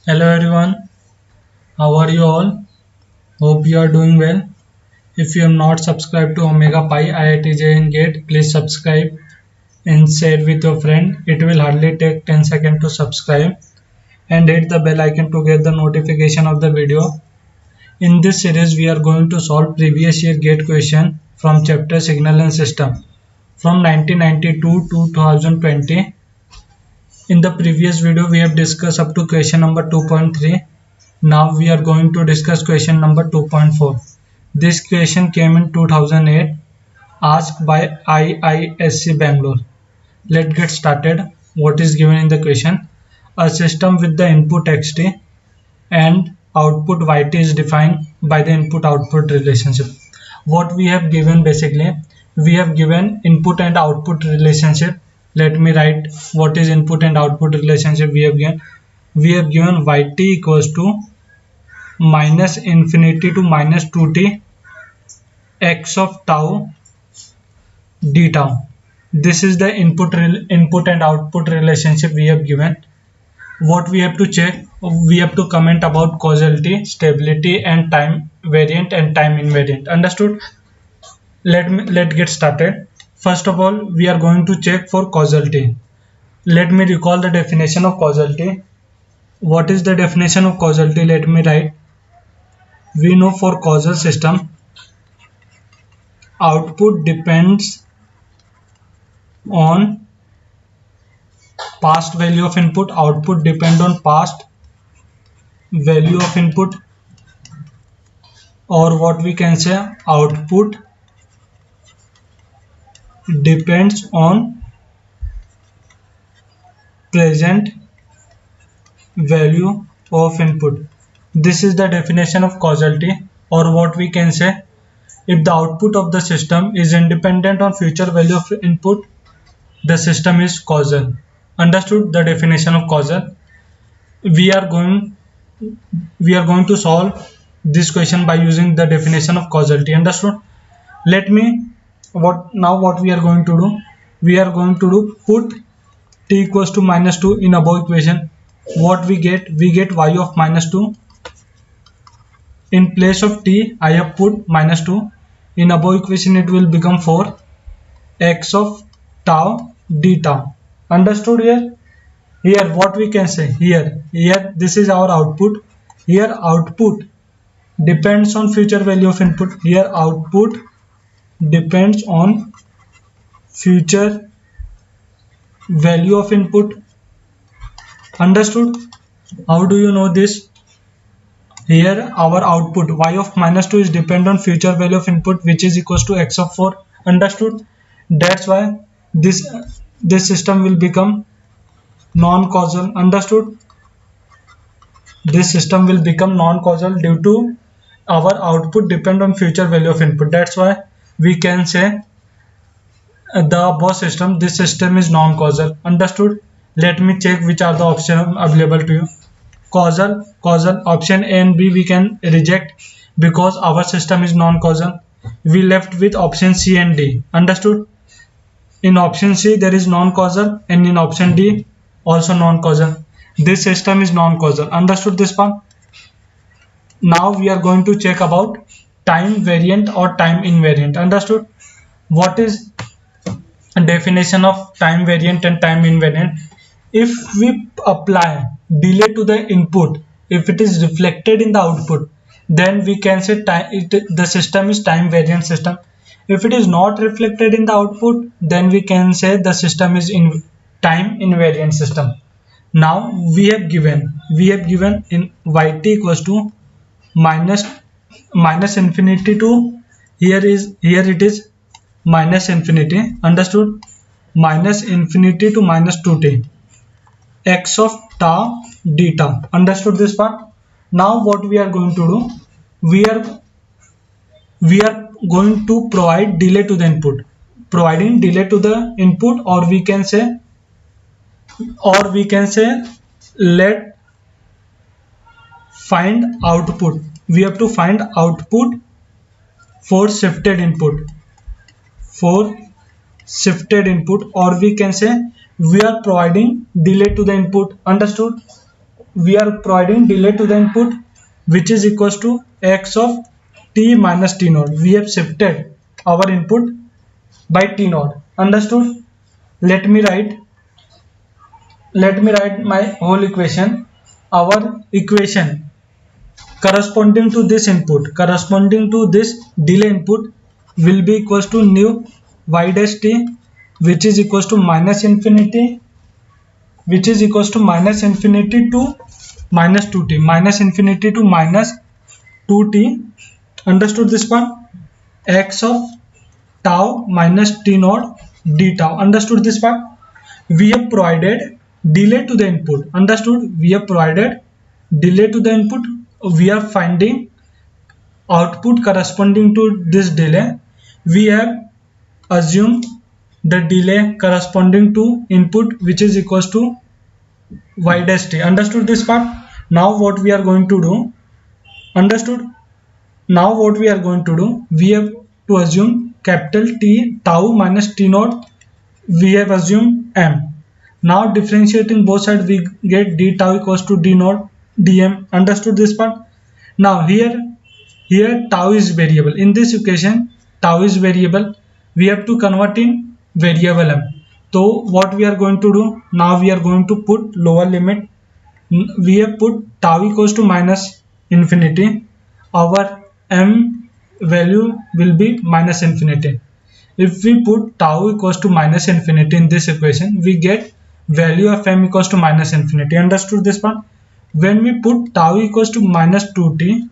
Hello everyone, how are you all? Hope you are doing well. If you have not subscribed to Omega Pi IIT JN Gate, please subscribe and share with your friend. It will hardly take 10 seconds to subscribe and hit the bell icon to get the notification of the video. In this series, we are going to solve previous year gate question from chapter Signal and System from 1992 to 2020. In the previous video, we have discussed up to question number 2.3. Now we are going to discuss question number 2.4. This question came in 2008, asked by IISc Bangalore. Let's get started. What is given in the question? A system with the input xt and output yt is defined by the input-output relationship. What we have given basically, we have given input and output relationship. Let me write what is input and output relationship we have given. We have given yt equals to minus infinity to minus 2t x of tau d tau. This is the input and output relationship we have given. What we have to check, we have to comment about causality, stability and time variant and time invariant. Understood? Let's get started. First of all, we are going to check for causality. Let me recall the definition of causality. What is the definition of causality? Let me write. We know for causal system, output depends on past value of input. Output depend on past value of input, or what we can say, output depends on present value of input. This is the definition of causality, or what we can say, if the output of the system is independent on future value of input, the system is causal. Understood the definition of causal? We are going to solve this question by using the definition of causality. Understood? What we are going to do? We are going to do put t equals to minus 2 in above equation. What we get? We get y of minus 2. In place of t, I have put minus 2. In above equation, it will become 4 x of tau d tau. Understood here? Here what we can say, here this is our output. Here output depends on future value of input. Here output depends on future value of input. Understood? How do you know this? Here our output y of minus 2 is depend on future value of input, which is equals to x of 4. Understood? That's why this system will become non-causal. Understood? This system will become non-causal due to our output depend on future value of input. That's why we can say the above system, this system is non-causal. Understood? Let me check which are the options available to you. Causal, option A and B we can reject because our system is non-causal. We left with option C and D. Understood? In option C there is non-causal, and in option D also non-causal. This system is non-causal. Understood this part? Now we are going to check about time variant or time invariant. Understood? What is a definition of time variant and time invariant? If we apply delay to the input, if it is reflected in the output, then we can say the system is time variant system. If it is not reflected in the output, then we can say the system is in time invariant system. Now we have given in yt equals to minus infinity to here it is minus infinity. Understood? Minus infinity to minus 2t x of tau d tau. Understood this part? Now what we are going to do, we are going to provide delay to the input, providing delay to the input, or we can say let find output. We have to find output for shifted input, or we can say we are providing delay to the input. Understood? we are providing delay to the input, which is equals to x of t minus t naught. We have shifted our input by t naught. Understood? Let me write my whole equation. Our equation corresponding to this input, corresponding to this delay input, will be equals to new y dash t, which is equals to minus infinity, which is equals to minus infinity to minus 2t, minus infinity to minus 2t. Understood this one? X of tau minus t naught d tau. Understood this part? We have provided delay to the input. Understood? We have provided delay to the input. We are finding output corresponding to this delay. We have assumed the delay corresponding to input, which is equals to y dash t. Understood this part? Now what we are going to do? Understood? Now what we are going to do? We have to assume capital T tau minus t naught. We have assumed m. Now differentiating both sides, we get d tau equals to d naught dm. Understood this part? Now here tau is variable. In this equation tau is variable. We have to convert in variable m. So what we are going to do? Now we are going to put lower limit. We have put tau equals to minus infinity. Our m value will be minus infinity. If we put tau equals to minus infinity in this equation, we get value of m equals to minus infinity. Understood this part? When we put tau equals to minus 2t,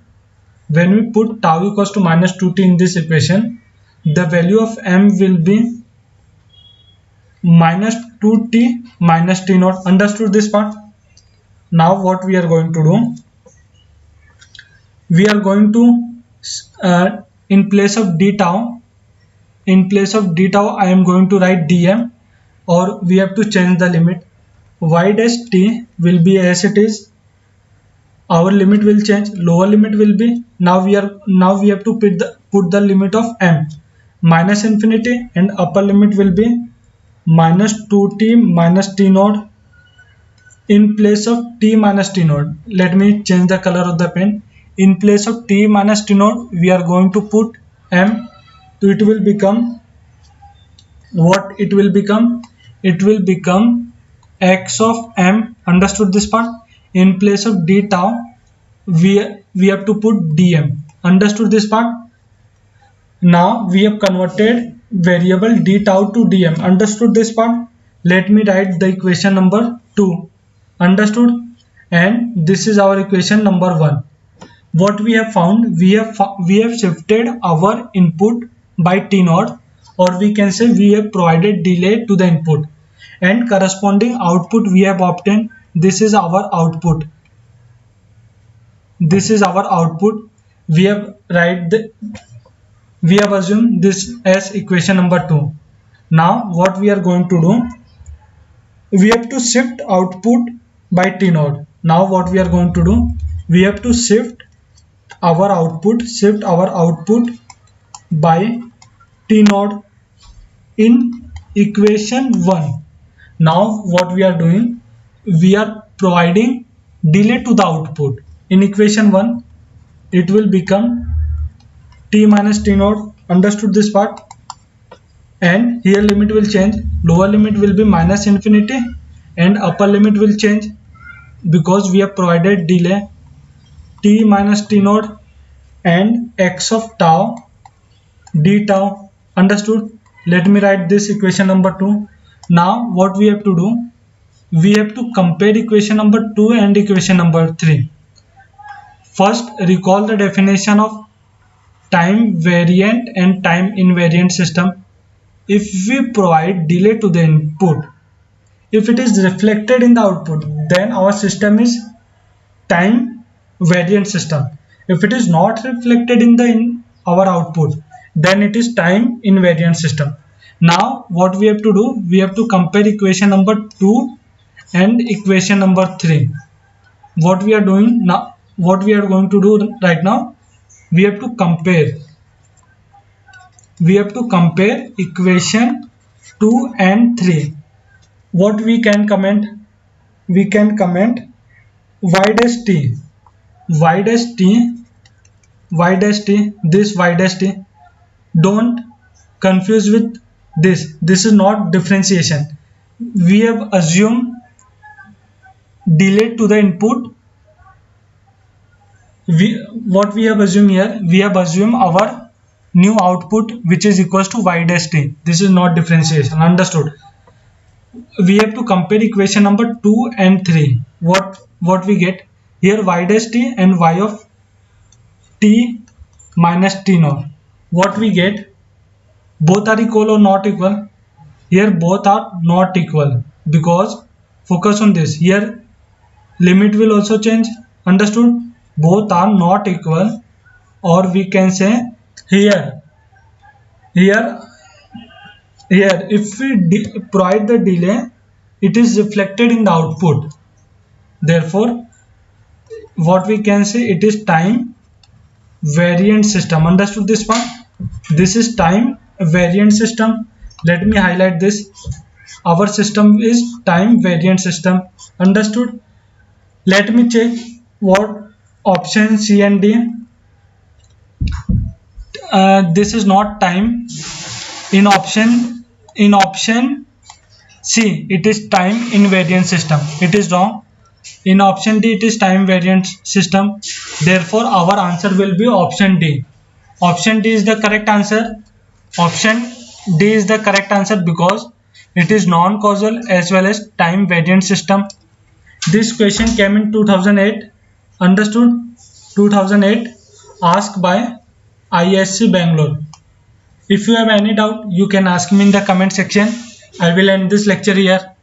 when we put tau equals to minus 2t in this equation, the value of m will be minus 2t minus t naught. Understood this part? Now what we are going to do? We are going to in place of d tau, I am going to write dm, or we have to change the limit. Y dash t will be as it is. Our limit will change. Lower limit will be, now we have to put the limit of m minus infinity, and upper limit will be minus 2t minus t naught. In place of t minus t naught, let me change the color of the pen. In place of t minus t naught, we are going to put m. So it will become what? It will become x of m. Understood this part? In place of d tau, we have to put dm. Understood this part? Now we have converted variable d tau to dm. Understood this part? Let me write the equation number 2. Understood? And this is our equation number 1. What we have found? We have shifted our input by t naught, or we can say we have provided delay to the input, and corresponding output we have obtained. This is our output. This is our output. We have assumed this as equation number 2. Now what we are going to do? We have to shift output by t naught. Now what we are going to do? We have to shift our output by t naught in equation 1. Now what we are doing? We are providing delay to the output. In equation 1, it will become t minus t naught. Understood this part? And here limit will change. Lower limit will be minus infinity, and upper limit will change because we have provided delay t minus t naught and x of tau d tau. Understood? Let me write this equation number 2. Now what we have to do? We have to compare equation number 2 and equation number 3. First, recall the definition of time variant and time invariant system. If we provide delay to the input, if it is reflected in the output, then our system is time variant system. If it is not reflected in our output, then it is time invariant system. Now what we have to do? We have to compare equation number 2 and equation number 3. What we are doing now? What we are going to do right now? We have to compare. We have to compare equation 2 and 3. What we can comment? We can comment y dash t, y dash t, y dash t, this y dash t, don't confuse with this is not differentiation. We have assumed delay to the input. What we have assumed here, we have assumed our new output which is equals to y dash t. This is not differentiation. Understood? We have to compare equation number 2 and 3. What we get here, y dash t and y of t minus t naught. What we get, both are equal or not equal? Here both are not equal, because focus on this, here limit will also change. Understood? Both are not equal, or we can say here if we provide the delay, it is reflected in the output. Therefore what we can say, it is time variant system. Understood this one? This is time variant system. Let me highlight this. Our system is time variant system. Understood? Let me check what option C and D. This is not time. In option C, it is time invariant system. It is wrong. In option D, it is time variant system. Therefore our answer will be option D. Option D is the correct answer. Option D is the correct answer because it is non-causal as well as time variant system. This question came in 2008. Understood? 2008, asked by ISC Bangalore. If you have any doubt, you can ask me in the comment section. I will end this lecture here.